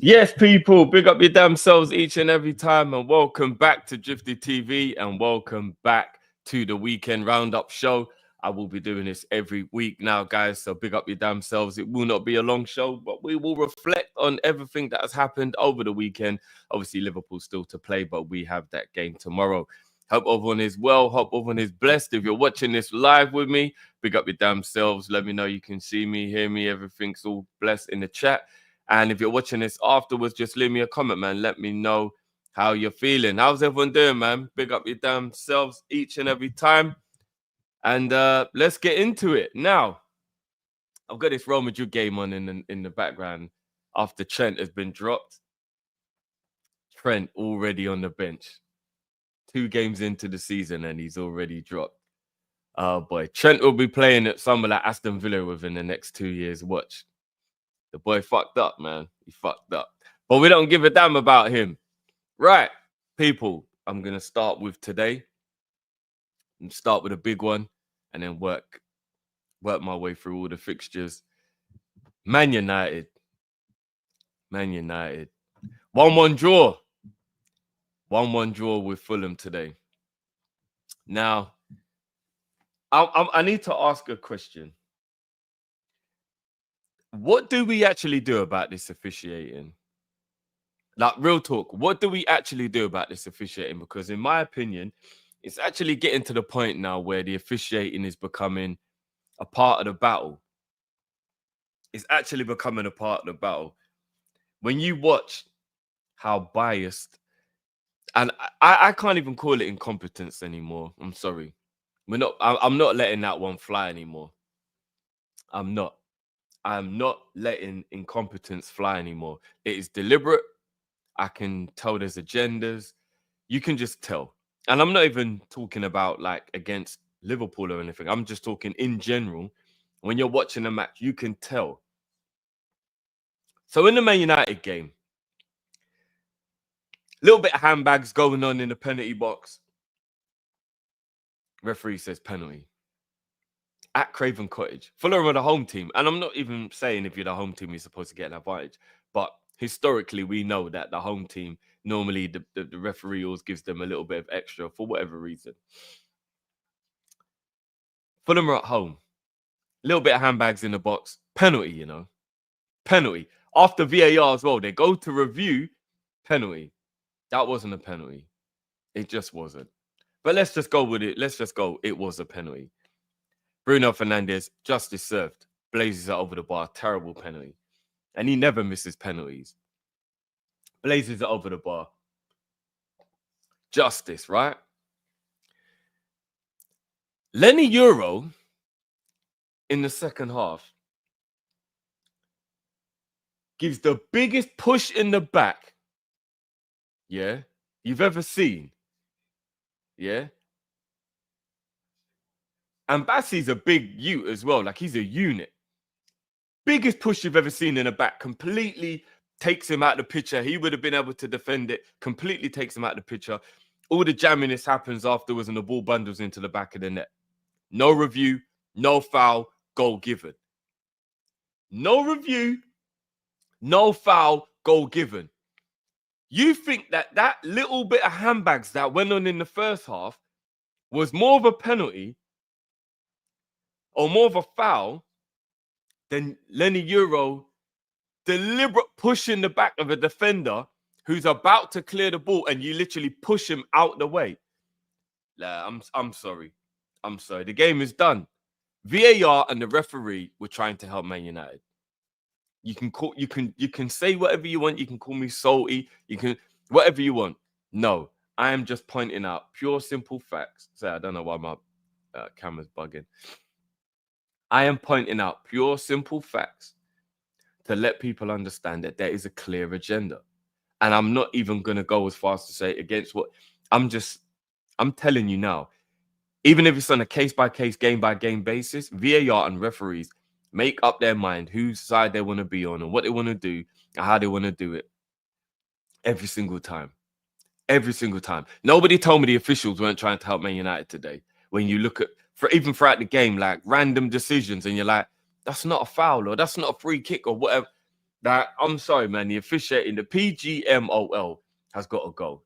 Yes, people, big up your damn selves each and every time, and welcome back to DRIFTY TV and welcome back to the weekend roundup show. I will be doing this every week now, guys. So big up your damn selves. It will not be a long show, but we will reflect on everything that has happened over the weekend. Obviously, Liverpool still to play, but we have that game tomorrow. Hope everyone is well. Hope everyone is blessed. If you're watching this live with me, big up your damn selves. Let me know you can see me, hear me. Everything's all blessed in the chat. And if you're watching this afterwards, just leave me a comment, man. Let me know how you're feeling. How's everyone doing, man? Big up your damn selves each and every time. And let's get into it. Now, I've got this Real Madrid game on in the background after Trent has been dropped. Trent already on the bench. 2 games into the season and he's already dropped. Oh, boy. Trent will be playing at somewhere like Aston Villa within the next 2 years. Watch. The boy fucked up, man. He fucked up. But we don't give a damn about him. Right, people, I'm going to start with today. And start with a big one and then work my way through all the fixtures. Man United. 1-1 draw. 1-1 draw with Fulham today. Now, I need to ask a question. What do we actually do about this officiating? Like, real talk, what do we actually do about this officiating? Because in my opinion, it's actually getting to the point now where the officiating is becoming a part of the battle. It's actually becoming a part of the battle. When you watch how biased, and I can't even call it incompetence anymore. I'm sorry. I'm not letting that one fly anymore. I'm not letting incompetence fly anymore. It is deliberate. I can tell there's agendas. You can just tell. And I'm not even talking about like against Liverpool or anything. I'm just talking in general. When you're watching a match, you can tell. So in the Man United game, little bit of handbags going on in the penalty box. Referee says penalty. At Craven Cottage. Fulham are the home team. And I'm not even saying if you're the home team, you're supposed to get an advantage. But historically, we know that the home team, normally the referee always gives them a little bit of extra for whatever reason. Fulham are at home. Little bit of handbags in the box. Penalty, you know. Penalty. After VAR as well, they go to review. Penalty. That wasn't a penalty. It just wasn't. But let's just go with it. Let's just go. It was a penalty. Bruno Fernandes, justice served. Blazes it over the bar. Terrible penalty. And he never misses penalties. Blazes it over the bar. Justice, right? Lenny Euro, in the second half, gives the biggest push in the back, yeah, you've ever seen. Yeah. And Bassey's a big ute as well. Like, he's a unit. Biggest push you've ever seen in the back. Completely takes him out of the picture. He would have been able to defend it. Completely takes him out of the picture. All the jamminess happens afterwards and the ball bundles into the back of the net. No review, no foul, goal given. No review, no foul, goal given. You think that little bit of handbags that went on in the first half was more of a penalty or more of a foul than Lenny Euro deliberate push in the back of a defender who's about to clear the ball and you literally push him out the way? I'm sorry. I'm sorry. The game is done. VAR and the referee were trying to help Man United. You can say whatever you want. You can call me salty. You can whatever you want. No, I am just pointing out pure simple facts. So I don't know why my camera's bugging. I am pointing out pure simple facts to let people understand that there is a clear agenda. And I'm not even going to go as far as to say against what I'm telling you now, even if it's on a case-by-case, game-by-game basis, VAR and referees make up their mind whose side they want to be on and what they want to do and how they want to do it every single time. Every single time. Nobody told me the officials weren't trying to help Man United today. When you look at, even throughout the game, like random decisions and you're like, that's not a foul or that's not a free kick or whatever. That I'm sorry, man. The officiating, the PGMOL has got to go.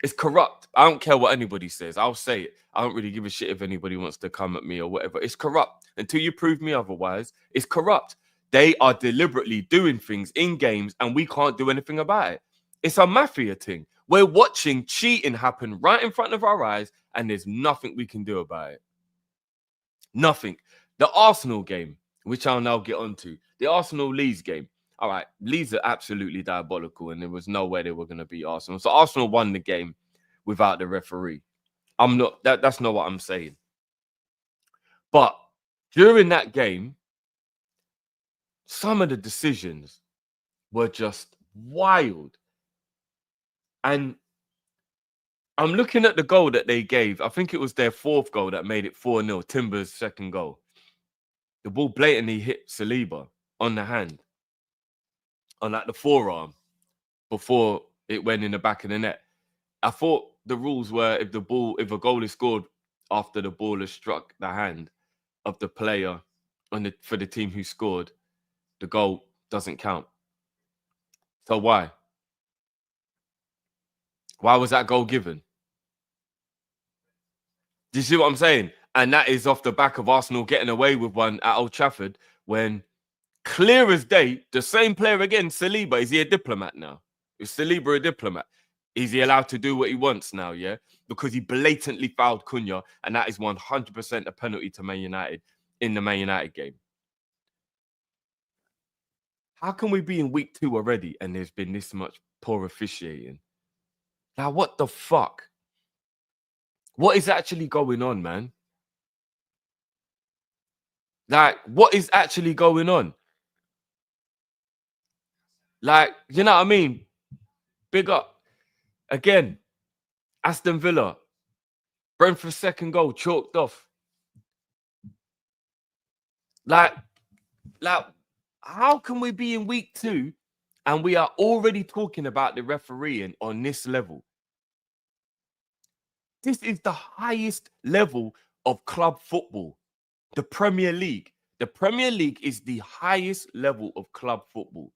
It's corrupt. I don't care what anybody says. I'll say it. I don't really give a shit if anybody wants to come at me or whatever. It's corrupt. Until you prove me otherwise, it's corrupt. They are deliberately doing things in games and we can't do anything about it. It's a mafia thing. We're watching cheating happen right in front of our eyes and there's nothing we can do about it. Nothing. The Arsenal game, which I'll now get onto, the Arsenal Leeds game. All right, Leeds are absolutely diabolical, and there was no way they were going to beat Arsenal. So Arsenal won the game without the referee. I'm not that's not what I'm saying. But during that game, some of the decisions were just wild. And I'm looking at the goal that they gave. I think it was their fourth goal that made it 4-0, Timber's second goal. The ball blatantly hit Saliba on the hand, on like the forearm, before it went in the back of the net. I thought the rules were if a goal is scored after the ball has struck the hand of the player for the team who scored, the goal doesn't count. So why? Why was that goal given? Do you see what I'm saying? And that is off the back of Arsenal getting away with one at Old Trafford when, clear as day, the same player again, Saliba, is he a diplomat now? Is Saliba a diplomat? Is he allowed to do what he wants now, yeah? Because he blatantly fouled Cunha, and that is 100% a penalty to Man United in the Man United game. How can we be in week 2 already and there's been this much poor officiating? Now, what the fuck? What is actually going on, man? Like, what is actually going on? Like, you know what I mean? Big up. Again, Aston Villa. Brentford's second goal chalked off. Like, how can we be in week 2 and we are already talking about the refereeing on this level? This is the highest level of club football, the Premier League. The Premier League is the highest level of club football.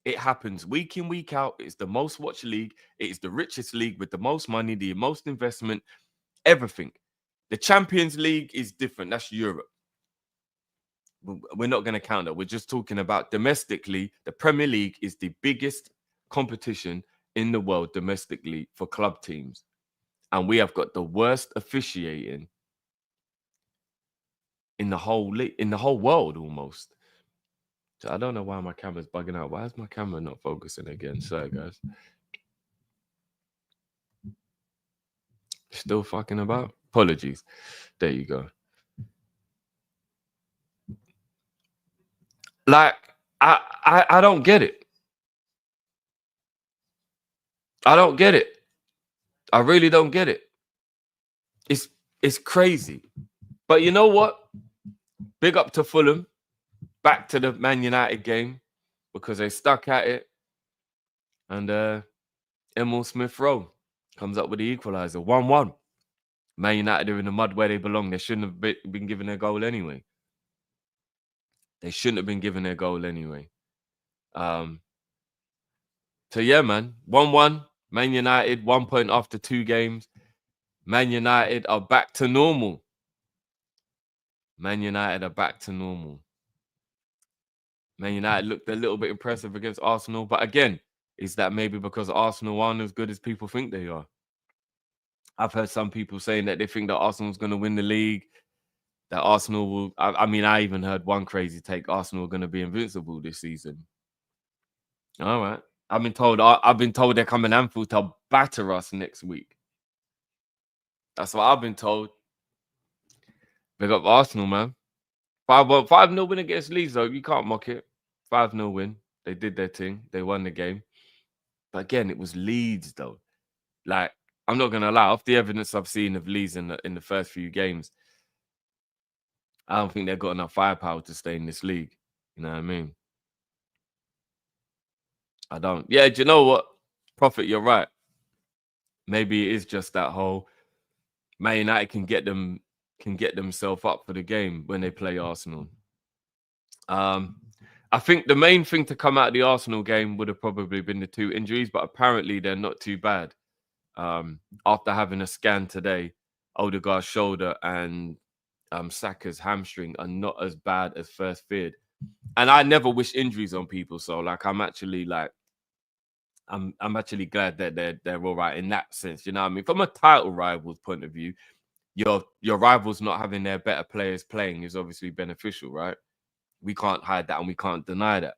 It happens week in, week out. It's the most watched league. It is the richest league with the most money, the most investment, everything. The Champions League is different. That's Europe. We're not going to count that. We're just talking about domestically. The Premier League is the biggest competition in the world domestically for club teams. And we have got the worst officiating in the whole world almost. So I don't know why my camera's bugging out. Why is my camera not focusing again? Sorry, guys. Still fucking about? Apologies. There you go. Like, I don't get it. I don't get it. I really don't get it. It's crazy. But you know what? Big up to Fulham. Back to the Man United game because they stuck at it. And Emil Smith-Rowe comes up with the equalizer. 1-1. Man United are in the mud where they belong. They shouldn't have been given their goal anyway. They shouldn't have been given their goal anyway. So yeah, man. 1-1. Man United, 1 point after 2 games. Man United are back to normal. Man United are back to normal. Man United looked a little bit impressive against Arsenal. But again, is that maybe because Arsenal aren't as good as people think they are? I've heard some people saying that they think that Arsenal's going to win the league. That Arsenal will... I mean, I even heard one crazy take. Arsenal are going to be invincible this season. All right. I've been told they're coming Anfield to batter us next week. That's what I've been told. Big up Arsenal, man. 5-0 win against Leeds, though. You can't mock it. 5-0 win. They did their thing. They won the game. But again, it was Leeds, though. Like, I'm not going to lie. Off the evidence I've seen of Leeds in the first few games, I don't think they've got enough firepower to stay in this league. You know what I mean? I don't. Yeah, do you know what? Prophet, you're right. Maybe it is just that whole Man United can get themselves up for the game when they play Arsenal. I think the main thing to come out of the Arsenal game would have probably been the 2 injuries, but apparently they're not too bad. After having a scan today, Odegaard's shoulder and Saka's hamstring are not as bad as first feared. And I never wish injuries on people, so like I'm actually glad that they're all right in that sense. You know what I mean? From a title rival's point of view, your rivals not having their better players playing is obviously beneficial, right? We can't hide that and we can't deny that.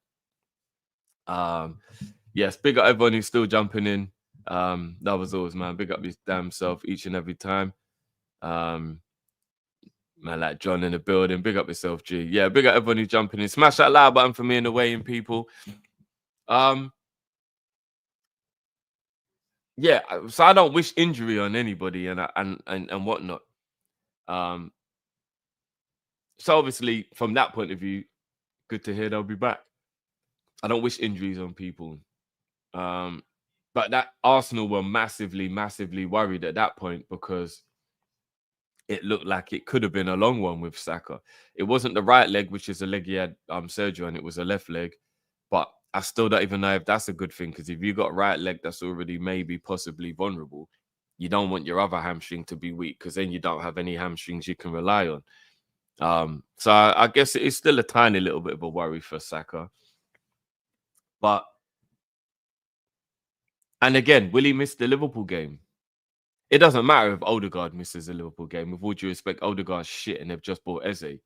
Yes, big up everyone who's still jumping in. That was always, man. Big up his damn self each and every time. Man, like John in the building. Big up yourself, G. Yeah, big up everyone who's jumping in. Smash that like button for me and the weighing people. Yeah, so I don't wish injury on anybody and whatnot. So obviously, from that point of view, good to hear they'll be back. I don't wish injuries on people. But that Arsenal were massively, massively worried at that point because it looked like it could have been a long one with Saka. It wasn't the right leg, which is a leg he had surgery on. It was a left leg. But I still don't even know if that's a good thing, because if you got a right leg that's already maybe possibly vulnerable, you don't want your other hamstring to be weak, because then you don't have any hamstrings you can rely on. So I guess it's still a tiny little bit of a worry for Saka. But, and again, will he miss the Liverpool game? It doesn't matter if Odegaard misses a Liverpool game. With all due respect, Odegaard's shit and they've just bought Eze.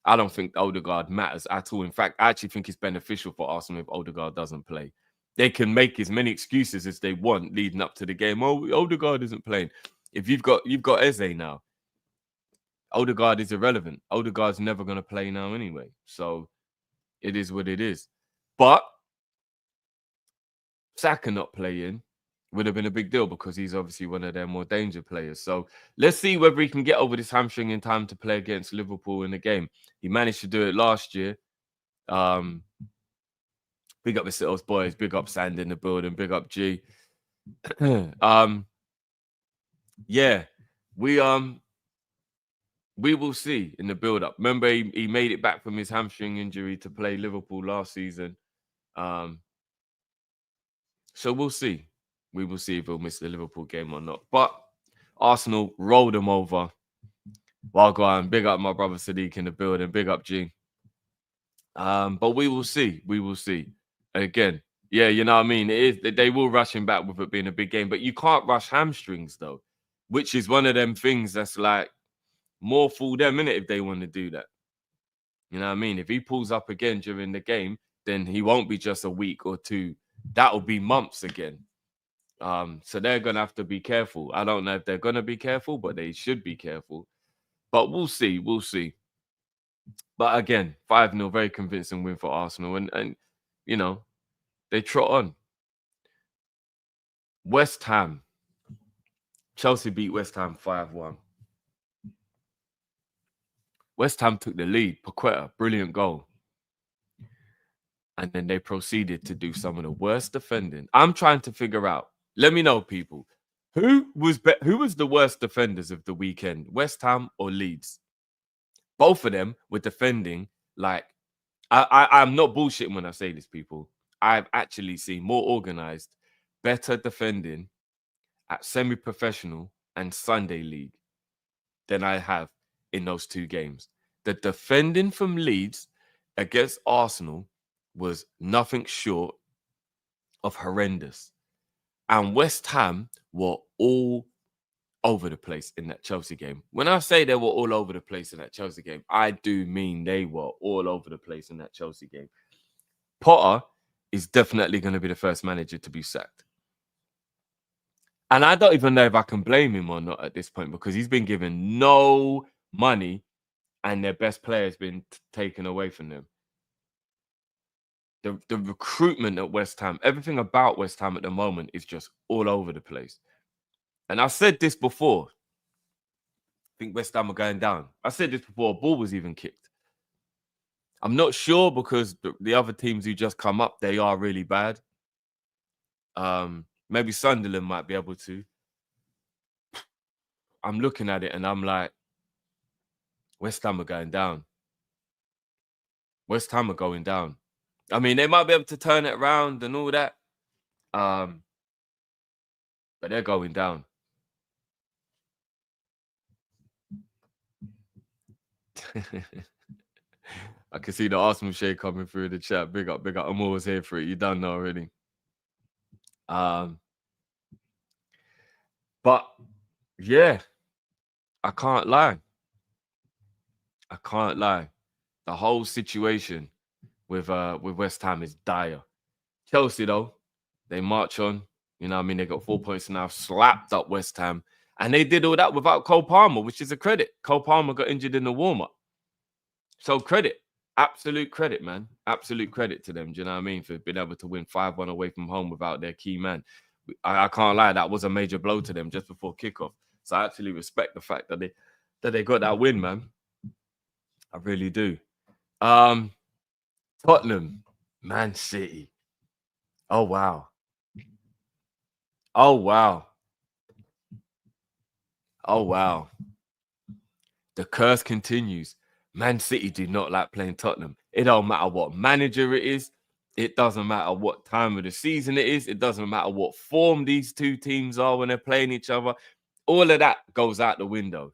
I don't think Odegaard matters at all. In fact, I actually think it's beneficial for Arsenal if Odegaard doesn't play. They can make as many excuses as they want leading up to the game. Oh, Odegaard isn't playing. If you've got Eze now, Odegaard is irrelevant. Odegaard's never going to play now anyway. So it is what it is. But Saka not playing would have been a big deal, because he's obviously one of their more danger players. So let's see whether he can get over this hamstring in time to play against Liverpool in the game. He managed to do it last year. Big up yourselves, boys. Big up Sand in the building. Big up G. Yeah, we will see in the build-up. Remember, he made it back from his hamstring injury to play Liverpool last season. So we'll see. We will see if he'll miss the Liverpool game or not. But Arsenal rolled them over. Well, go on. Big up my brother Sadiq in the building. Big up G. But we will see. We will see. Again, yeah, you know what I mean? It is, they will rush him back with it being a big game, but you can't rush hamstrings though, which is one of them things that's like more fool them, innit, if they want to do that. You know what I mean? If he pulls up again during the game, then he won't be just a week or two. That'll be months again. So they're gonna have to be careful. I don't know if they're gonna be careful, but they should be careful. But we'll see. We'll see. But again, 5-0, very convincing win for Arsenal. And you know, they trot on. West Ham. Chelsea beat West Ham 5-1. West Ham took the lead. Paqueta, brilliant goal. And then they proceeded to do some of the worst defending. I'm trying to figure out. Let me know, people. Who was the worst defenders of the weekend? West Ham or Leeds? Both of them were defending like I'm not bullshitting when I say this, people. I've actually seen more organized, better defending at semi-professional and Sunday league than I have in those two games. The defending from Leeds against Arsenal was nothing short of horrendous. And West Ham were all over the place in that Chelsea game. When I say they were all over the place in that Chelsea game, I do mean they were all over the place in that Chelsea game. Potter is definitely going to be the first manager to be sacked. And I don't even know if I can blame him or not at this point, because he's been given no money and their best player has been taken away from them. The recruitment at West Ham, everything about West Ham at the moment is just all over the place. And I said this before. I think West Ham are going down. I said this before a ball was even kicked. I'm not sure, because the other teams who just come up, they are really bad. Maybe Sunderland might be able to. I'm looking at it and I'm like, West Ham are going down. West Ham are going down. I mean, they might be able to turn it around and all that. But they're going down. I can see the Arsenal shade coming through the chat. Big up, big up. I'm always here for it. You don't know already. But yeah, I can't lie. I can't lie. The whole situation with West Ham is dire. Chelsea though, they march on. You know what I mean? They got 4 points now, slapped up West Ham. And they did all that without Cole Palmer, which is a credit. Cole Palmer got injured in the warm-up. So credit. Absolute credit, man. Absolute credit to them. Do you know what I mean? For being able to win 5-1 away from home without their key man. I can't lie, that was a major blow to them just before kickoff. So I actually respect the fact that they got that win, man. I really do. Tottenham, Man City. Oh wow. Oh wow. Oh wow. The curse continues. Man City do not like playing Tottenham. It don't matter what manager it is. It doesn't matter what time of the season it is. It doesn't matter what form these two teams are when they're playing each other. All of that goes out the window.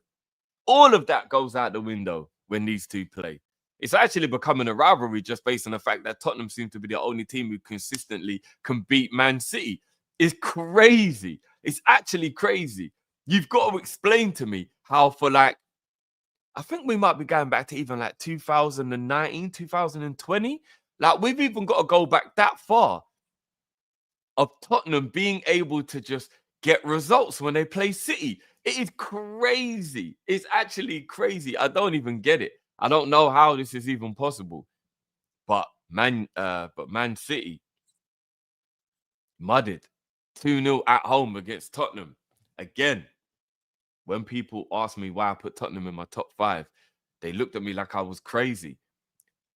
All of that goes out the window when these two play. It's actually becoming a rivalry just based on the fact that Tottenham seem to be the only team who consistently can beat Man City. It's crazy. It's actually crazy. You've got to explain to me how for like, I think we might be going back to even like 2019, 2020. Like we've even got to go back that far of Tottenham being able to just get results when they play City. It is crazy. It's actually crazy. I don't even get it. I don't know how this is even possible. But Man City mudded 2-0 at home against Tottenham. Again, when people ask me why I put Tottenham in my top 5, they looked at me like I was crazy.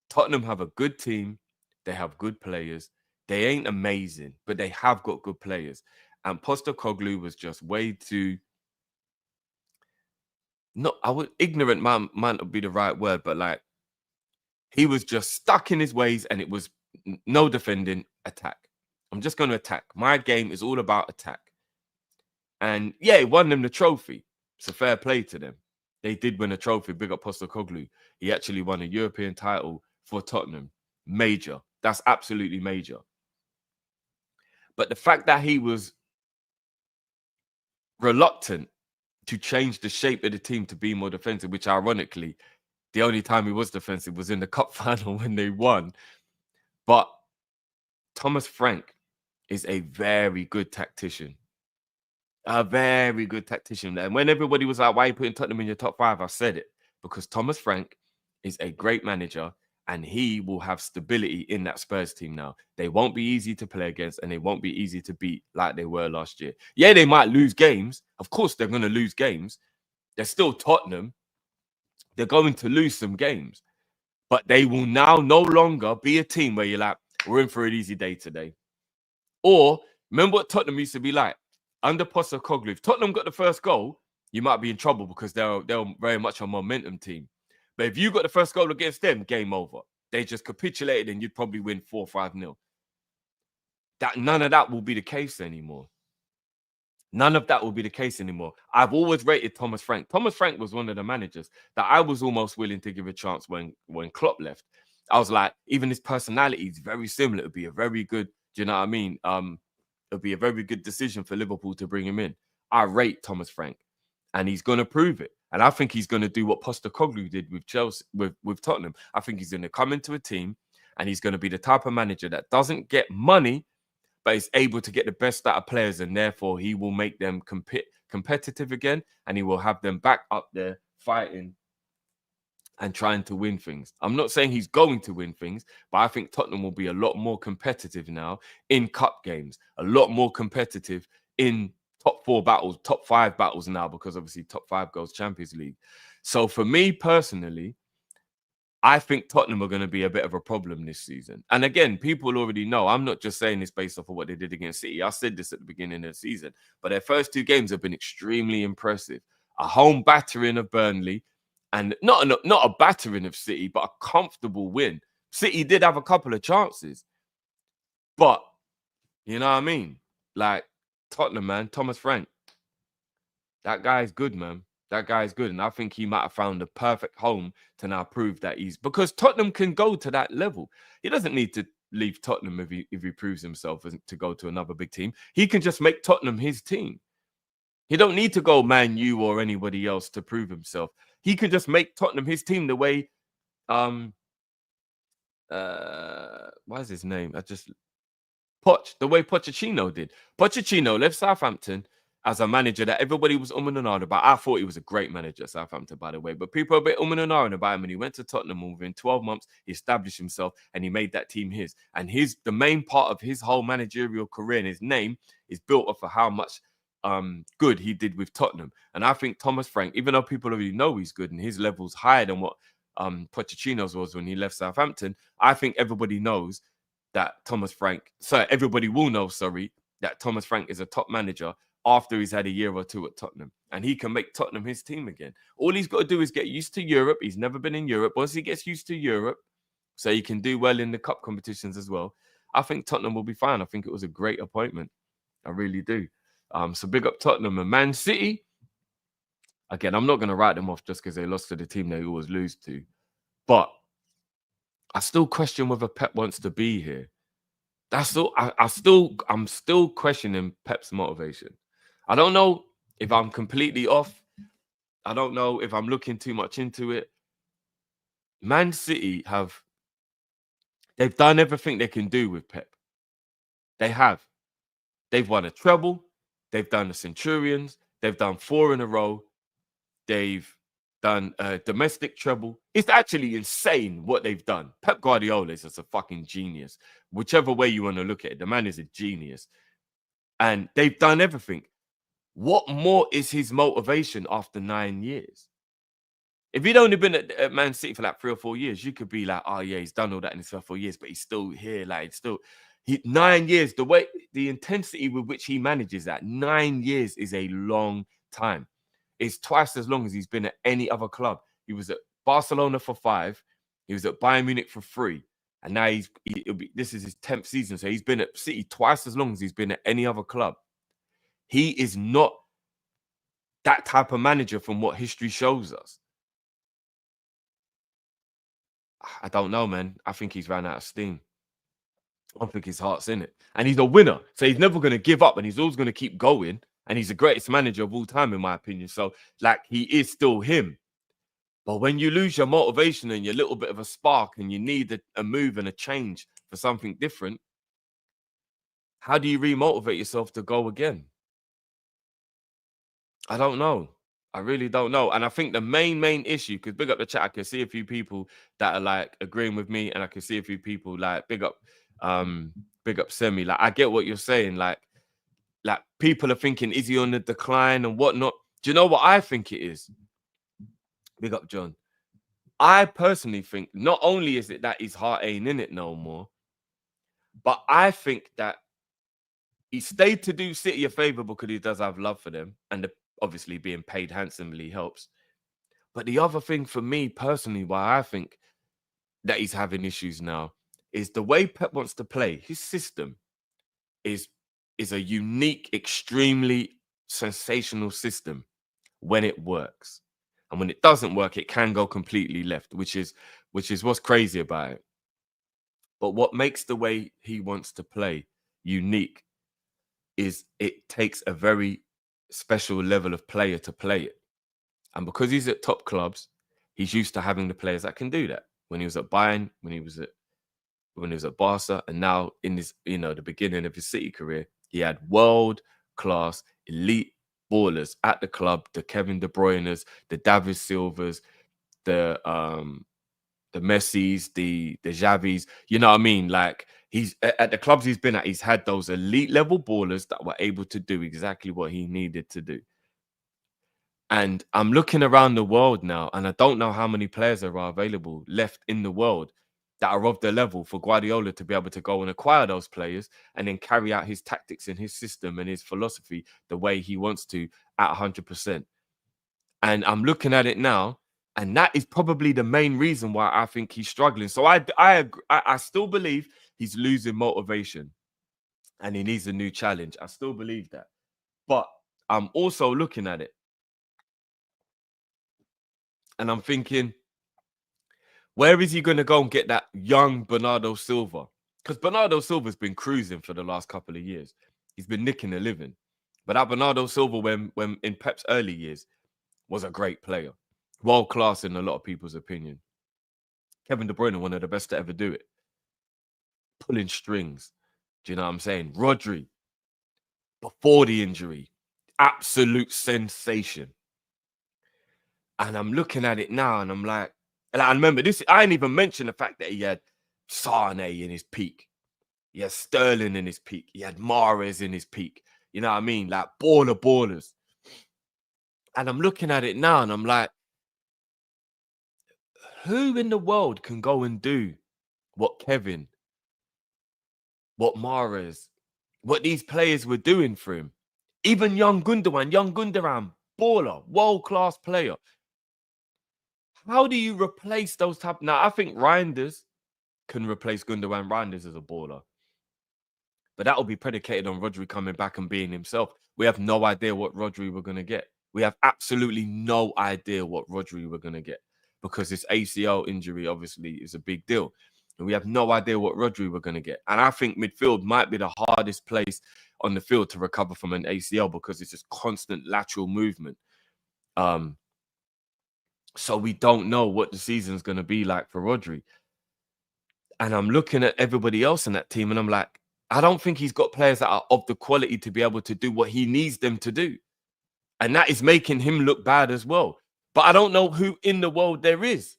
Tottenham have a good team. They have good players. They ain't amazing, but they have got good players. And Postecoglou was just way too, ignorant might not be the right word, but like he was just stuck in his ways and it was no defending, attack. I'm just going to attack. My game is all about attack. And yeah, it won them the trophy. It's a fair play to them. They did win a trophy. Big up Postecoglou. He actually won a European title for Tottenham. Major. That's absolutely major. But the fact that he was reluctant to change the shape of the team to be more defensive, which ironically, the only time he was defensive was in the cup final when they won. But Thomas Frank is a very good tactician. A very good tactician. And when everybody was like, why are you putting Tottenham in your top 5? I said it. Because Thomas Frank is a great manager and he will have stability in that Spurs team now. They won't be easy to play against and they won't be easy to beat like they were last year. Yeah, they might lose games. Of course, they're going to lose games. They're still Tottenham. They're going to lose some games. But they will now no longer be a team where you're like, we're in for an easy day today. Or remember what Tottenham used to be like? Under Postecoglou, if Tottenham got the first goal, you might be in trouble because they're very much a momentum team. But if you got the first goal against them, game over. They just capitulated and you'd probably win 4-5-0. None of that will be the case anymore. None of that will be the case anymore. I've always rated Thomas Frank. Thomas Frank was one of the managers that I was almost willing to give a chance when Klopp left. I was like, even his personality is very similar. It would be a very good, do you know what I mean? It'll be a very good decision for Liverpool to bring him in. I rate Thomas Frank, and he's going to prove it. And I think he's going to do what Postecoglou did with Chelsea, with Tottenham. I think he's going to come into a team, and he's going to be the type of manager that doesn't get money, but is able to get the best out of players, and therefore he will make them competitive again, and he will have them back up there fighting and trying to win things. I'm not saying he's going to win things, but I think Tottenham will be a lot more competitive now in cup games, a lot more competitive in top 4 battles, top 5 battles now, because obviously top 5 goes Champions League. So for me personally, I think Tottenham are going to be a bit of a problem this season. And again, people already know, I'm not just saying this based off of what they did against City. I said this at the beginning of the season, but their first 2 games have been extremely impressive. A home battering of Burnley, and not a battering of City, but a comfortable win. City did have a couple of chances, but you know what I mean? Like Tottenham, man, Thomas Frank, that guy's good, man. That guy's good. And I think he might have found the perfect home to now prove that because Tottenham can go to that level. He doesn't need to leave Tottenham if he proves himself to go to another big team. He can just make Tottenham his team. He don't need to go Man U or anybody else to prove himself. He can just make Tottenham his team the way what is his name? The way Pochettino did. Pochettino left Southampton as a manager that everybody was and ahhing about. I thought he was a great manager at Southampton, by the way, but people are a bit and ahhing about him. And he went to Tottenham, and within 12 months, he established himself and he made that team his. And the main part of his whole managerial career and his name is built off of how much good he did with Tottenham. And I think Thomas Frank, even though people already know he's good and his level's higher than what Pochettino's was when he left Southampton, I think everybody knows that everybody will know, that Thomas Frank is a top manager after he's had a year or two at Tottenham. And he can make Tottenham his team again. All he's got to do is get used to Europe. He's never been in Europe. Once he gets used to Europe, so he can do well in the cup competitions as well, I think Tottenham will be fine. I think it was a great appointment. I really do. So big up Tottenham. And Man City, again, I'm not going to write them off just because they lost to the team they always lose to. But I still question whether Pep wants to be here. I'm still questioning Pep's motivation. I don't know if I'm completely off. I don't know if I'm looking too much into it. Man City they've done everything they can do with Pep. They have. They've won a treble. They've done the Centurions. They've done 4 in a row. They've done a domestic treble. It's actually insane what they've done. Pep Guardiola is just a fucking genius. Whichever way you want to look at it, the man is a genius. And they've done everything. What more is his motivation after 9 years? If he'd only been at Man City for like 3 or 4 years, you could be like, oh yeah, he's done all that in his 4 years, but he's still here. Like, 9 years, the intensity with which he manages that, 9 years is a long time. It's twice as long as he's been at any other club. He was at Barcelona for 5. He was at Bayern Munich for 3. And now this is his 10th season. So he's been at City twice as long as he's been at any other club. He is not that type of manager from what history shows us. I don't know, man. I think he's ran out of steam. I don't think his heart's in it. And he's a winner. So he's never going to give up and he's always going to keep going. And he's the greatest manager of all time, in my opinion. So, like, he is still him. But when you lose your motivation and your little bit of a spark and you need a move and a change for something different, how do you remotivate yourself to go again? I don't know. I really don't know. And I think the main issue, because big up the chat, I can see a few people that are like agreeing with me, and I can see a few people like big up Semi. Like, I get what you're saying. Like people are thinking, is he on the decline and whatnot? Do you know what I think it is? Big up John. I personally think not only is it that his heart ain't in it no more, but I think that he stayed to do City a favor because he does have love for them, and obviously being paid handsomely helps. But the other thing for me personally, why I think that he's having issues now, is the way Pep wants to play. His system is a unique, extremely sensational system when it works. And when it doesn't work, it can go completely left, which is what's crazy about it. But what makes the way he wants to play unique is it takes a very special level of player to play it. And because he's at top clubs, he's used to having the players that can do that. When he was at Bayern, when he was at Barca, and now in his, the beginning of his City career, he had world-class elite ballers at the club, the Kevin De Bruyne's, the David Silvas, the Messis, the Xavis, you know what I mean? Like, he's at the clubs he's been at, he's had those elite level ballers that were able to do exactly what he needed to do. And I'm looking around the world now, and I don't know how many players are available left in the world that are of the level for Guardiola to be able to go and acquire those players and then carry out his tactics and his system and his philosophy the way he wants to at 100%. And I'm looking at it now, And that is probably the main reason why I think he's struggling. So I still believe he's losing motivation and he needs a new challenge. I still believe that. But I'm also looking at it and I'm thinking, where is he going to go and get that young Bernardo Silva? Because Bernardo Silva's been cruising for the last couple of years. He's been nicking a living. But that Bernardo Silva, when in Pep's early years, was a great player. World class in a lot of people's opinion. Kevin De Bruyne, one of the best to ever do it. Pulling strings. Do you know what I'm saying? Rodri, before the injury, absolute sensation. And I'm looking at it now and I'm like, and I remember this, I didn't even mention the fact that he had Sane in his peak. He had Sterling in his peak. He had Mahrez in his peak. You know what I mean? Like ballers. And I'm looking at it now and I'm like, who in the world can go and do what Kevin, what Mahrez, what these players were doing for him? Even young Gundogan, baller, world-class player. How do you replace those type? Now, I think Reinders can replace Gundogan. Reinders as a baller. But that will be predicated on Rodri coming back and being himself. We have no idea what Rodri we're going to get. We have absolutely no idea what Rodri we're going to get because this ACL injury obviously is a big deal. And we have no idea what Rodri we're going to get. And I think midfield might be the hardest place on the field to recover from an ACL because it's just constant lateral movement. So we don't know what the season's going to be like for Rodri. And I'm looking at everybody else in that team and I'm like, I don't think he's got players that are of the quality to be able to do what he needs them to do. And that is making him look bad as well. But I don't know who in the world there is.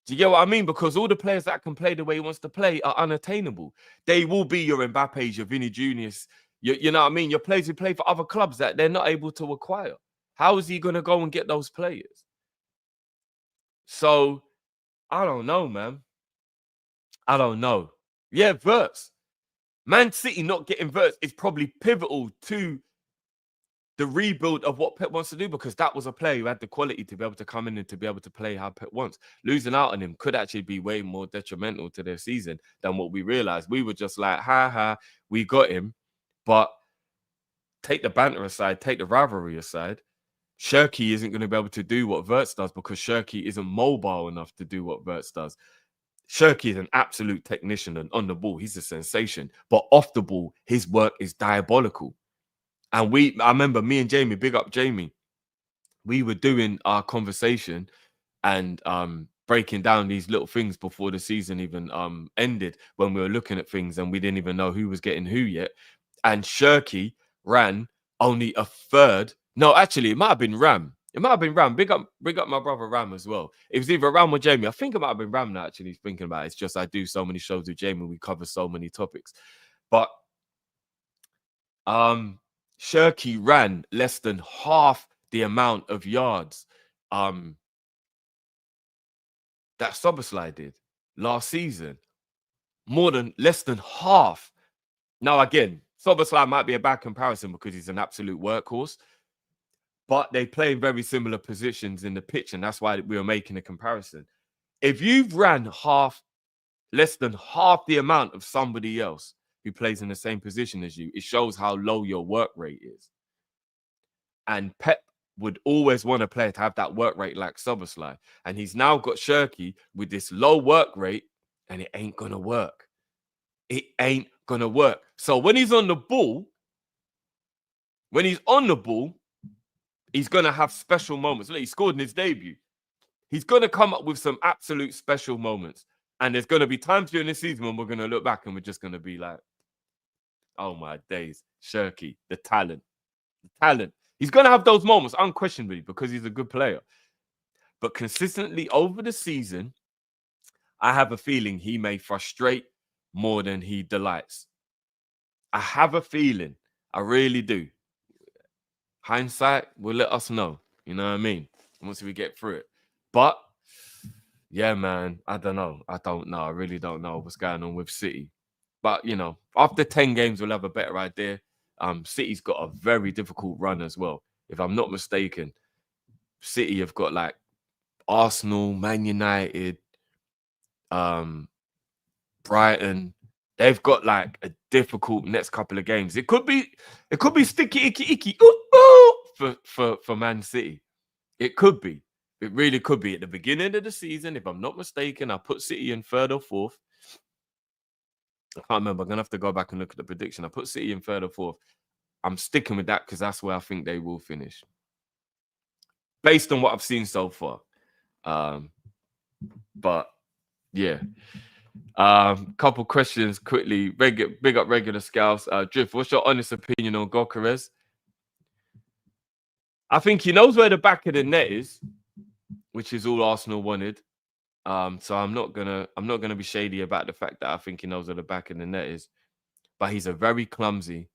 Do you get what I mean? Because all the players that can play the way he wants to play are unattainable. They will be your Mbappe's, your Vinny Juniors. You know what I mean? Your players who play for other clubs that they're not able to acquire. How is he going to go and get those players? So, I don't know, man. I don't know. Yeah, Verts. Man City not getting Verts is probably pivotal to the rebuild of what Pep wants to do because that was a player who had the quality to be able to come in and to be able to play how Pep wants. Losing out on him could actually be way more detrimental to their season than what we realized. We were just like, we got him. But take the banter aside, take the rivalry aside, Shirky isn't going to be able to do what Verts does because Shirky isn't mobile enough to do what Verts does. Shirky is an absolute technician and on the ball, he's a sensation. But off the ball, his work is diabolical. And I remember me and Jamie, big up Jamie, we were doing our conversation and breaking down these little things before the season even ended when we were looking at things and we didn't even know who was getting who yet. And Shirky ran only a third. No, actually, it might have been Ram. It might have been Ram. Big up my brother Ram as well. It was either Ram or Jamie. I think it might have been Ram now, actually, thinking about it. It's just I do so many shows with Jamie. We cover so many topics. But Shirky ran less than half the amount of yards that Szoboszlai did last season. Less than half. Now, again, Szoboszlai might be a bad comparison because he's an absolute workhorse. But they play in very similar positions in the pitch, and that's why we were making a comparison. If you've ran less than half the amount of somebody else who plays in the same position as you, it shows how low your work rate is. And Pep would always want a player to have that work rate like Szoboszlai. And he's now got Shirky with this low work rate, and it ain't going to work. It ain't going to work. So when he's on the ball, he's going to have special moments. Look, he scored in his debut. He's going to come up with some absolute special moments. And there's going to be times during the season when we're going to look back and we're just going to be like, oh my days, Shirky, the talent. He's going to have those moments, unquestionably, because he's a good player. But consistently over the season, I have a feeling he may frustrate more than he delights. I have a feeling. I really do. Hindsight will let us know. You know what I mean? Once we get through it. But, yeah, man, I don't know. I really don't know what's going on with City. But, you know, after 10 games, we'll have a better idea. City's got a very difficult run as well. If I'm not mistaken, City have got like Arsenal, Man United, Brighton, they've got like a difficult next couple of games. It could be sticky icky for Man City. It could be. It really could be. At the beginning of the season, if I'm not mistaken, I put City in third or fourth. I can't remember. I'm gonna have to go back and look at the prediction. I put City in third or fourth. I'm sticking with that because that's where I think they will finish, based on what I've seen so far. But yeah. Couple questions quickly. Big up regular scouts. Drift, what's your honest opinion on Gyökeres? I think he knows where the back of the net is, which is all Arsenal wanted. So I'm not gonna be shady about the fact that I think he knows where the back of the net is. But he's a very clumsy,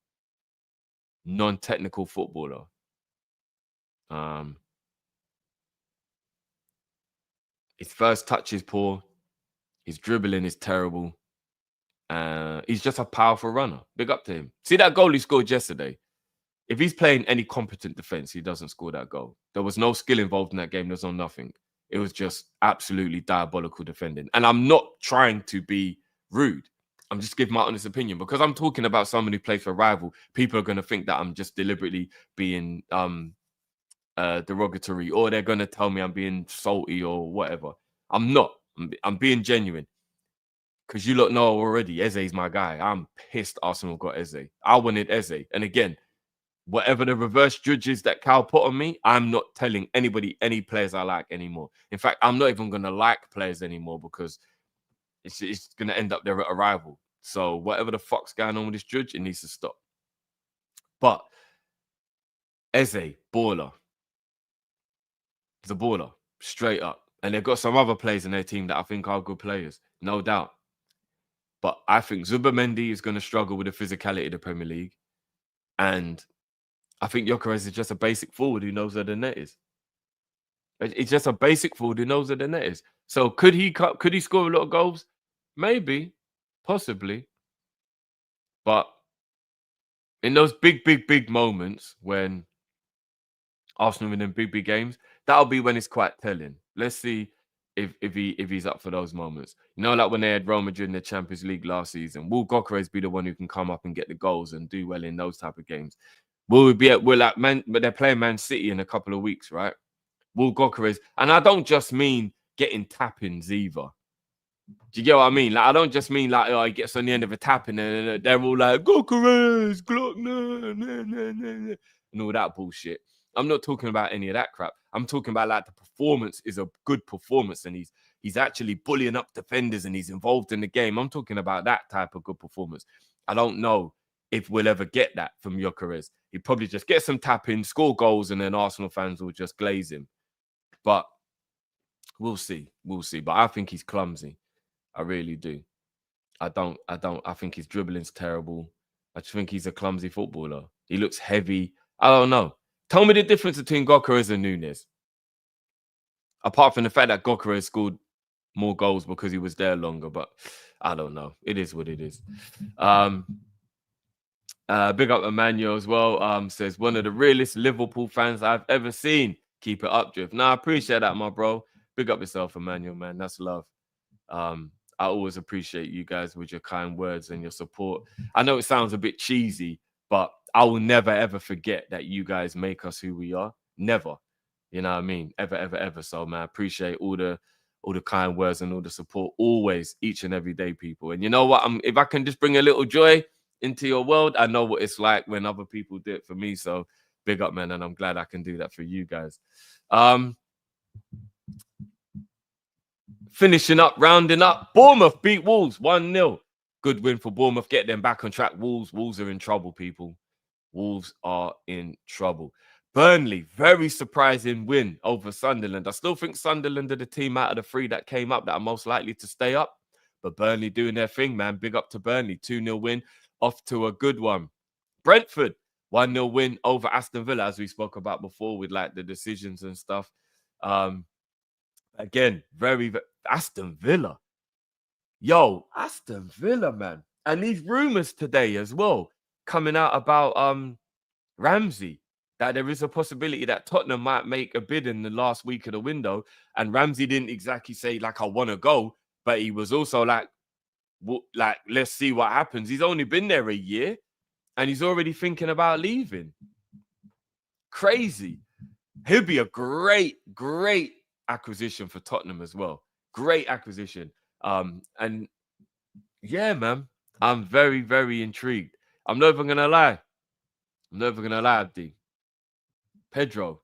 non-technical footballer. His first touch is poor. His dribbling is terrible. He's just a powerful runner. Big up to him. See that goal he scored yesterday? If he's playing any competent defense, he doesn't score that goal. There was no skill involved in that game. There's no nothing. It was just absolutely diabolical defending. And I'm not trying to be rude. I'm just giving my honest opinion because I'm talking about someone who plays for a rival. People are going to think that I'm just deliberately being derogatory, or they're going to tell me I'm being salty or whatever. I'm not. I'm being genuine. Because you lot know already, Eze's my guy. I'm pissed Arsenal got Eze. I wanted Eze. And again, whatever the reverse judges that Cal put on me, I'm not telling anybody any players I like anymore. In fact, I'm not even going to like players anymore because it's going to end up they're at a rival. So whatever the fuck's going on with this judge, it needs to stop. But Eze, baller. He's a baller, straight up. And they've got some other players in their team that I think are good players, no doubt. But I think Zubimendi is going to struggle with the physicality of the Premier League. And I think Gyökeres is just a basic forward who knows where the net is. It's just a basic forward who knows where the net is. So could he score a lot of goals? Maybe, possibly. But in those big moments when Arsenal win in big games, that'll be when it's quite telling. Let's see if he's up for those moments. You know, like when they had Real Madrid in the Champions League last season, will Gyökeres be the one who can come up and get the goals and do well in those type of games? Will we be at but they're playing Man City in a couple of weeks, right? Will Gyökeres, and I don't just mean getting tap-ins either. Do you get what I mean? Like, I don't just mean like, he gets on the end of a tap-in and they're all like, Gyökeres, Glockner, and all that bullshit. I'm not talking about any of that crap. I'm talking about like the performance is a good performance and he's actually bullying up defenders and he's involved in the game. I'm talking about that type of good performance. I don't know if we'll ever get that from Gyökeres. He probably just gets some tap-ins, score goals, and then Arsenal fans will just glaze him. But we'll see. We'll see. But I think he's clumsy. I really do. I think his dribbling's terrible. I just think he's a clumsy footballer. He looks heavy. I don't know. Tell me the difference between Gyökeres and Núñez. Apart from the fact that Gyökeres scored more goals because he was there longer, but I don't know. It is what it is. Big up Emmanuel as well. Says one of the realest Liverpool fans I've ever seen. Keep it up, Drift. I appreciate that, my bro. Big up yourself, Emmanuel, man. That's love. I always appreciate you guys with your kind words and your support. I know it sounds a bit cheesy, but I will never ever forget that you guys make us who we are. Never. You know what I mean? Ever. So, man, I appreciate all the kind words and all the support always, each and every day, people. And you know what? If I can just bring a little joy into your world, I know what it's like when other people do it for me. So big up, man. And I'm glad I can do that for you guys. Finishing up, rounding up. Bournemouth beat Wolves 1-0. Good win for Bournemouth. Get them back on track. Wolves are in trouble, people. Wolves are in trouble. Burnley, very surprising win over Sunderland. I still think Sunderland are the team out of the three that came up that are most likely to stay up. But Burnley doing their thing, man. Big up to Burnley. 2-0 win. Off to a good one. Brentford, 1-0 win over Aston Villa, as we spoke about before with like the decisions and stuff. Again, very Aston Villa. Yo, Aston Villa, man. And these rumors today as well coming out about Ramsey. that there is a possibility that Tottenham might make a bid in the last week of the window. And Ramsey didn't exactly say, like, I want to go, but he was also like, let's see what happens. He's only been there a year and he's already thinking about leaving. Crazy. He'll be a great acquisition for Tottenham as well. Great acquisition. And yeah, man, I'm very, very intrigued. I'm never gonna lie. Abdi. Pedro.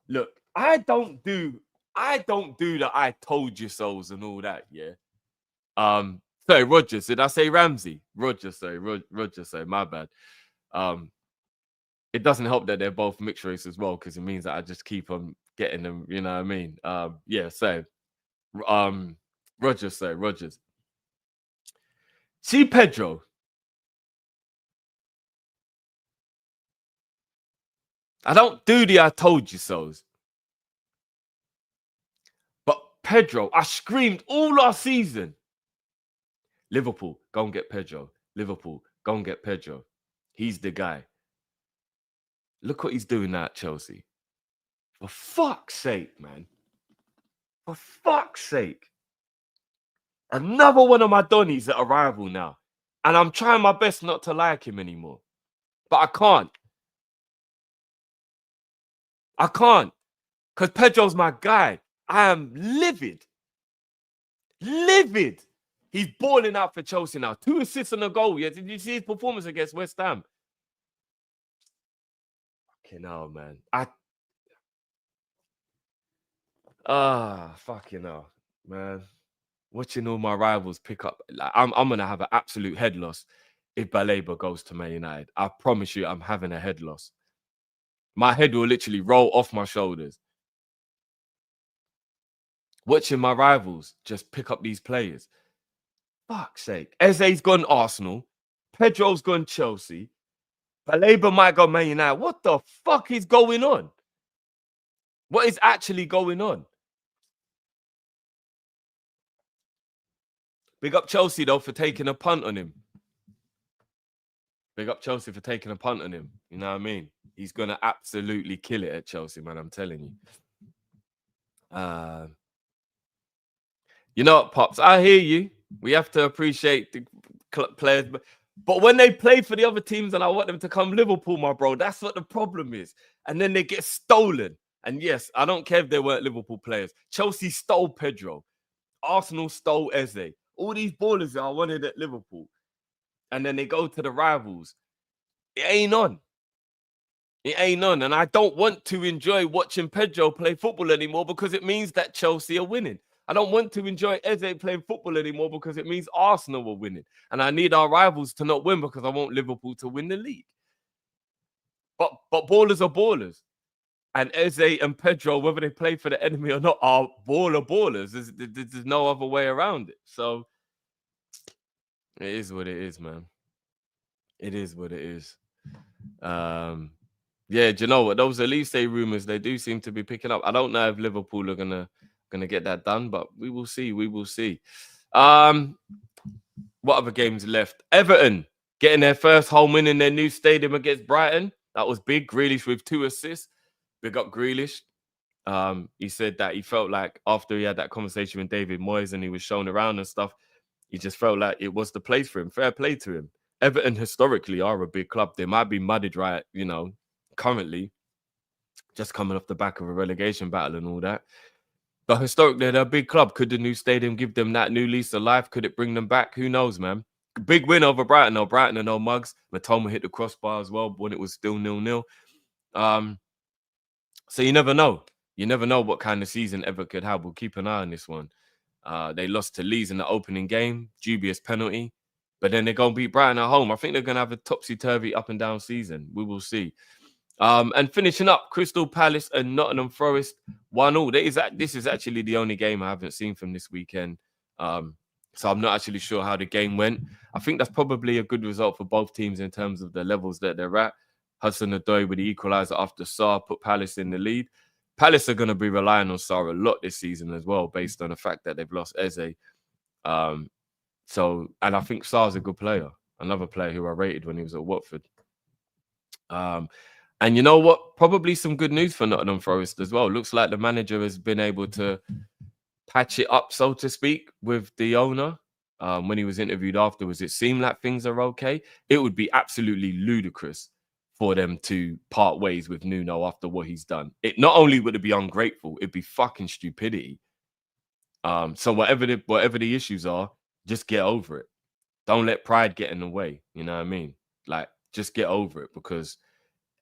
Look, I don't do the I told you so's and all that, yeah. Sorry, Roger. Did I say Ramsey? Roger, sorry, Roger, sorry, my bad. It doesn't help that they're both mixed race as well, because it means that I just keep on getting them, you know what I mean? Yeah, so Rogers, sorry, Rogers. See Pedro. I don't do the I told you so's. But Pedro, I screamed all last season. Liverpool, go and get Pedro. Liverpool, go and get Pedro. He's the guy. Look what he's doing now at Chelsea. For fuck's sake, man. For fuck's sake. Another one of my Donnies at arrival now. And I'm trying my best not to like him anymore. But I can't. I can't. Because Pedro's my guy. I am livid. Livid. He's balling out for Chelsea now. 2 assists and a goal. Yeah, did you see his performance against West Ham? Fucking hell, man. Fucking hell, man. Watching all my rivals pick up, like, I'm gonna have an absolute head loss if Baleba goes to Man United. I promise you, I'm having a head loss. My head will literally roll off my shoulders. Watching my rivals just pick up these players. Fuck's sake. Eze's gone Arsenal. Pedro's gone Chelsea. Baleba might go Man United. What the fuck is going on? What is actually going on? Big up Chelsea, though, for taking a punt on him. Big up Chelsea for taking a punt on him. You know what I mean? He's going to absolutely kill it at Chelsea, man. I'm telling you. You know what, Pops? I hear you. We have to appreciate the players. But when they play for the other teams and I want them to come Liverpool, my bro, that's what the problem is. And then they get stolen. And yes, I don't care if they weren't Liverpool players. Chelsea stole Pedro. Arsenal stole Eze. All these ballers that I wanted at Liverpool. And then they go to the rivals. It ain't on. It ain't on. And I don't want to enjoy watching Pedro play football anymore because it means that Chelsea are winning. I don't want to enjoy Eze playing football anymore because it means Arsenal are winning. And I need our rivals to not win because I want Liverpool to win the league. But ballers are ballers. And Eze and Pedro, whether they play for the enemy or not, are ballers. There's no other way around it. So it is what it is, man. It is what it is. Yeah, do you know what? Those Elise rumors, they do seem to be picking up. I don't know if Liverpool are gonna get that done, but we will see. We will see. What other games left? Everton getting their first home win in their new stadium against Brighton. That was big. Grealish with 2 assists. Big up Grealish. He said that he felt like after he had that conversation with David Moyes and he was shown around and stuff, he just felt like it was the place for him. Fair play to him. Everton historically are a big club. They might be mudded right, currently, just coming off the back of a relegation battle and all that. But historically, they're a big club. Could the new stadium give them that new lease of life? Could it bring them back? Who knows, man? Big win over Brighton. No, Brighton and no mugs. Matoma hit the crossbar as well when it was still 0-0. So you never know. You never know what kind of season Everton could have. We'll keep an eye on this one. They lost to Leeds in the opening game. Dubious penalty. But then they're going to beat Brighton at home. I think they're going to have a topsy-turvy up and down season. We will see. And finishing up, Crystal Palace and Nottingham Forest 1-1. This is actually the only game I haven't seen from this weekend. So I'm not actually sure how the game went. I think that's probably a good result for both teams in terms of the levels that they're at. Hudson-Odoi with the equaliser after Sarr put Palace in the lead. Palace are going to be relying on Sarr a lot this season as well, based on the fact that they've lost Eze. And I think Sarr's a good player. Another player who I rated when he was at Watford. And you know what? Probably some good news for Nottingham Forest as well. Looks like the manager has been able to patch it up, so to speak, with the owner. When he was interviewed afterwards, it seemed like things are okay. It would be absolutely ludicrous for them to part ways with Nuno after what he's done. It not only would it be ungrateful, it'd be fucking stupidity. So whatever the issues are, just get over it. Don't let pride get in the way. You know what I mean? Like, just get over it, because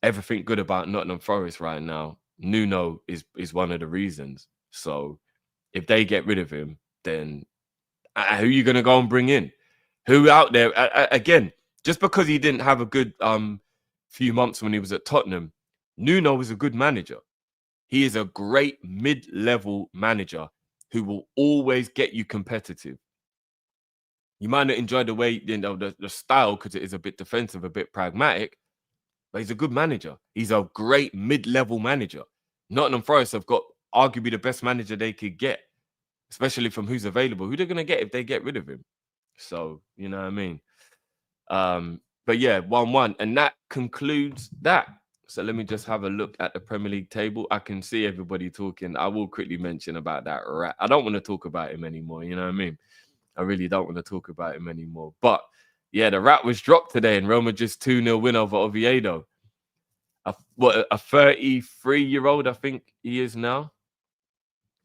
everything good about Nottingham Forest right now, Nuno is one of the reasons. So if they get rid of him, then who are you going to go and bring in? Who out there? Again, just because he didn't have a good few months when he was at Tottenham, Nuno is a good manager. He is a great mid-level manager who will always get you competitive. You might not enjoy the way, the style, because it is a bit defensive, a bit pragmatic, but he's a good manager. He's a great mid-level manager. Nottingham Forest have got arguably the best manager they could get, especially from who's available. Who they're going to get if they get rid of him? So, you know what I mean? But yeah, 1-1. And that concludes that. So let me just have a look at the Premier League table. I can see everybody talking. I will quickly mention about that rat. I don't want to talk about him anymore. You know what I mean? I really don't want to talk about him anymore. But yeah, the rat was dropped today, and Roma just 2-0 win over Oviedo. A 33-year-old, I think he is now,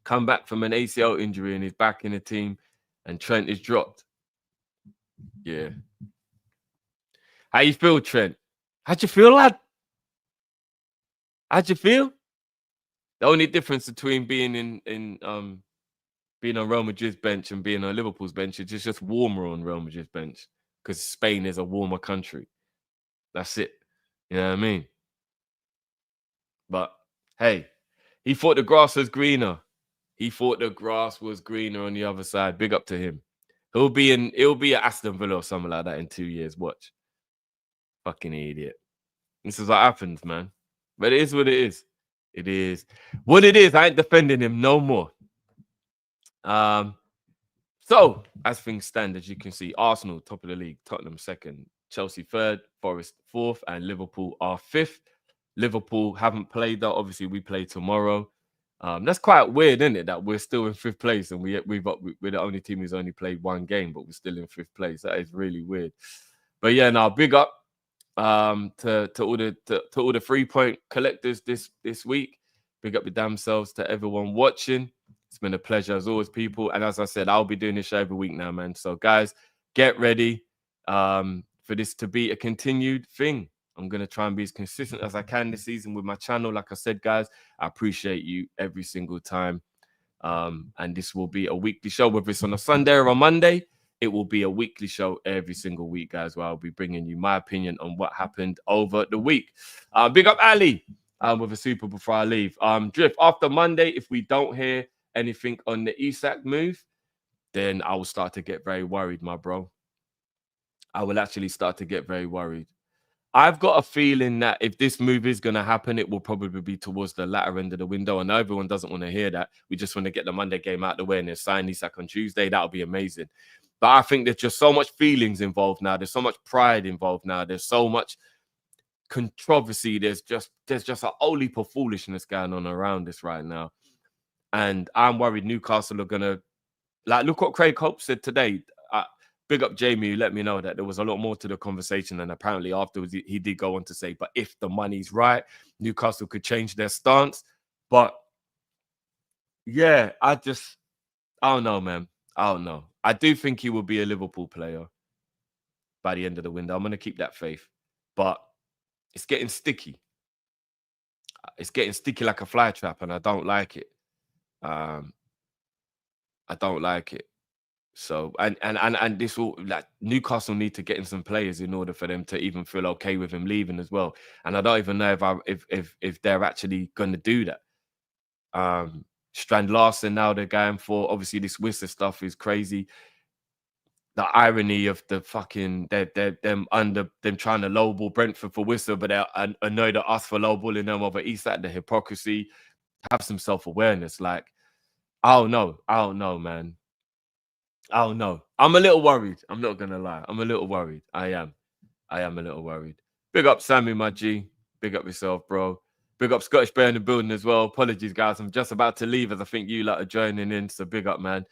come back from an ACL injury and he's back in the team, and Trent is dropped. Yeah. How you feel, Trent? How'd you feel, lad? How'd you feel? The only difference between being being on Real Madrid's bench and being on Liverpool's bench is just warmer on Real Madrid's bench, because Spain is a warmer country. That's it. You know what I mean? But hey, he thought the grass was greener. He thought the grass was greener on the other side. Big up to him. He'll be at Aston Villa or something like that in 2 years. Watch. Fucking idiot. This is what happens, man. But it is what it is. It is what it is. I ain't defending him no more. So as things stand, as you can see, Arsenal top of the league, Tottenham second, Chelsea third, Forest fourth, and Liverpool are fifth. Liverpool haven't played though. Obviously, we play tomorrow. That's quite weird, isn't it? That we're still in fifth place, and we're the only team who's only played one game, but we're still in fifth place. That is really weird. But yeah, now big up to all the 3-point collectors this week. Big up your damn selves to everyone watching. It's been a pleasure as always, people. And as I said, I'll be doing this show every week now, man. So guys, get ready for this to be a continued thing. I'm going to try and be as consistent as I can this season with my channel. Like I said, guys, I appreciate you every single time. And this will be a weekly show, whether it's on a Sunday or a Monday. It will be a weekly show every single week, guys, where I'll be bringing you my opinion on what happened over the week. Big up Ali with a super before I leave. Drift, after Monday, if we don't hear anything on the Isak move, then I will start to get very worried, my bro. I will actually start to get very worried. I've got a feeling that if this move is going to happen, it will probably be towards the latter end of the window. I know everyone doesn't want to hear that. We just want to get the Monday game out of the way and then sign Isak on Tuesday. That'll be amazing. But I think there's just so much feelings involved now. There's so much pride involved now. There's so much controversy. There's just a whole heap of foolishness going on around this right now. And I'm worried Newcastle are going to, like, look what Craig Hope said today. Big up Jamie, who let me know that there was a lot more to the conversation. And apparently afterwards, he did go on to say, but if the money's right, Newcastle could change their stance. But yeah, I don't know, man. I don't know. I do think he will be a Liverpool player by the end of the window. I'm going to keep that faith. But it's getting sticky. It's getting sticky like a fly trap, and I don't like it. I don't like it. So and this will, like, Newcastle need to get in some players in order for them to even feel okay with him leaving as well. And I don't even know if they're actually going to do that. Strand Larson now they're going for. Obviously, this Whistler stuff is crazy. The irony of the fucking them trying to lowball Brentford for Whistler, but they're annoyed at us for lowballing them over Isak. The hypocrisy. Have some self-awareness. Like, I don't know, man. I don't know. I'm a little worried. I'm not gonna lie. I'm a little worried. I am a little worried. Big up Sammy, my G. Big up yourself, bro. Big up Scottish Bear in the building as well. Apologies, guys. I'm just about to leave as I think you lot are joining in. So big up, man.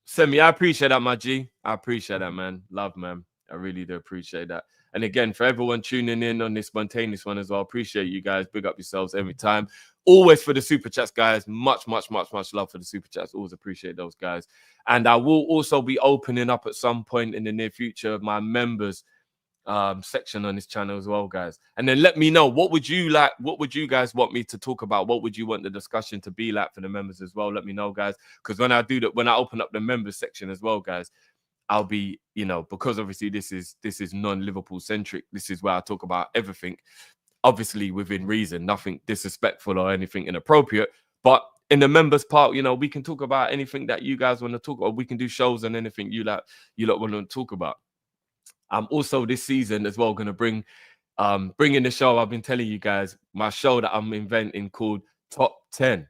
Semi, I appreciate that, my G. I appreciate that, man. Love, man. I really do appreciate that. And again, for everyone tuning in on this spontaneous one as well, appreciate you guys. Big up yourselves every time. Always for the super chats, guys. Much love for the super chats. Always appreciate those guys. And I will also be opening up at some point in the near future my members section on this channel as well, guys. And then let me know, what would you like, what would you guys want me to talk about, what would you want the discussion to be like for the members as well? Let me know, guys, because when I do that, when I open up the members section as well, guys, I'll be, you know, because obviously this is non-Liverpool centric, this is where I talk about everything, obviously within reason, nothing disrespectful or anything inappropriate, but in the members part, you know, we can talk about anything that you guys want to talk about. We can do shows on anything you lot want to talk about. I'm also this season as well going to bring in the show I've been telling you guys, my show that I'm inventing called Top 10.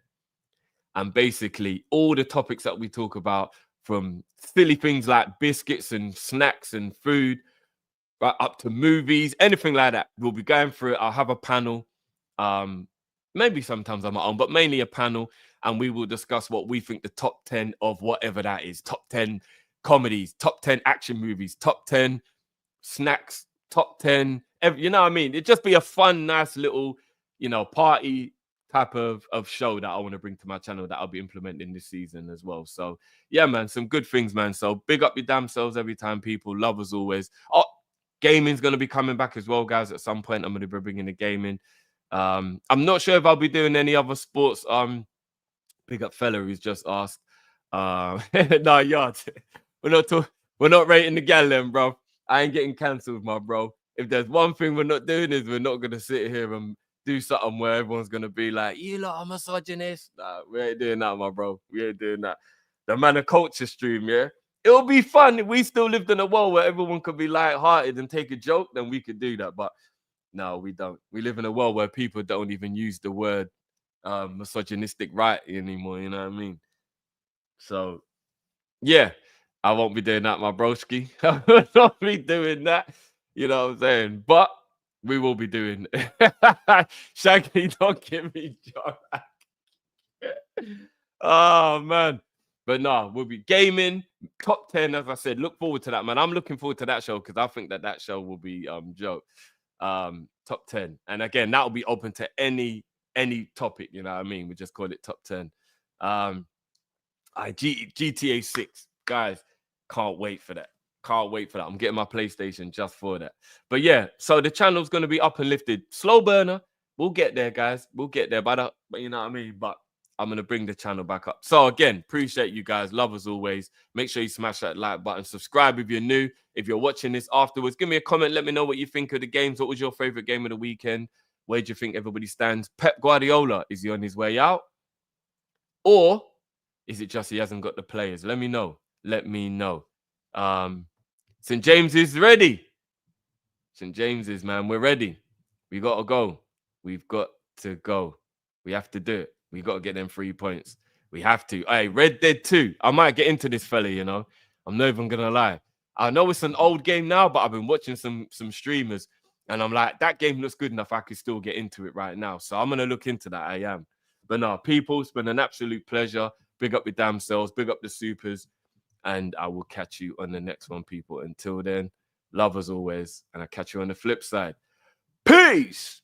And basically all the topics that we talk about, from silly things like biscuits and snacks and food, right up to movies, anything like that, we'll be going through it. I'll have a panel, maybe sometimes on my own, but mainly a panel, and we will discuss what we think the top 10 of whatever that is. Top 10 comedies, top 10 action movies, top 10 snacks, top 10, you know what I mean? It'd just be a fun, nice little, you know, party type of show that I want to bring to my channel that I'll be implementing this season as well. So yeah, man, some good things, man. So big up your damn selves every time, people. Love as always. Oh, gaming's going to be coming back as well, guys. At some point, I'm going to be bringing the gaming. I'm not sure if I'll be doing any other sports. Big up fella who's just asked. No, yard. We're not rating the gal then, bro. I ain't getting cancelled, my bro. If there's one thing we're not doing, is we're not gonna sit here and do something where everyone's gonna be like, you lot are misogynist. Nah, we ain't doing that, my bro. We ain't doing that. The Man of Culture stream, yeah. It'll be fun if we still lived in a world where everyone could be light-hearted and take a joke, then we could do that. But no, we don't. We live in a world where people don't even use the word misogynistic right anymore, you know what I mean? So yeah, I won't be doing that, my broski. I will not be doing that, you know what I'm saying? But we will be doing Shaggy, don't give me joy. Oh man. But no, we'll be gaming, top 10, as I said. Look forward to that, man. I'm looking forward to that show because I think that show will be joke. Top 10. And again, that will be open to any topic, you know what I mean? We just call it top 10. GTA 6, guys, can't wait for that. Can't wait for that. I'm getting my PlayStation just for that. But yeah, so the channel's going to be up and lifted. Slow burner. We'll get there, guys. We'll get there. But you know what I mean? But I'm going to bring the channel back up. So again, appreciate you guys. Love as always. Make sure you smash that like button. Subscribe if you're new. If you're watching this afterwards, give me a comment. Let me know what you think of the games. What was your favorite game of the weekend? Where do you think everybody stands? Pep Guardiola, is he on his way out? Or is it just he hasn't got the players? Let me know. Let me know. St. James is ready. St. James is, man, we're ready. We got to go. We've got to go. We have to do it. We got to get them 3 points. We have to. Hey, Red Dead 2. I might get into this fella, you know. I'm not even going to lie. I know it's an old game now, but I've been watching some streamers, and I'm like, that game looks good enough. I could still get into it right now. So I'm going to look into that. I am. But no, people, it's been an absolute pleasure. Big up your damn selves. Big up the supers. And I will catch you on the next one, people. Until then, love as always. And I'll catch you on the flip side. Peace!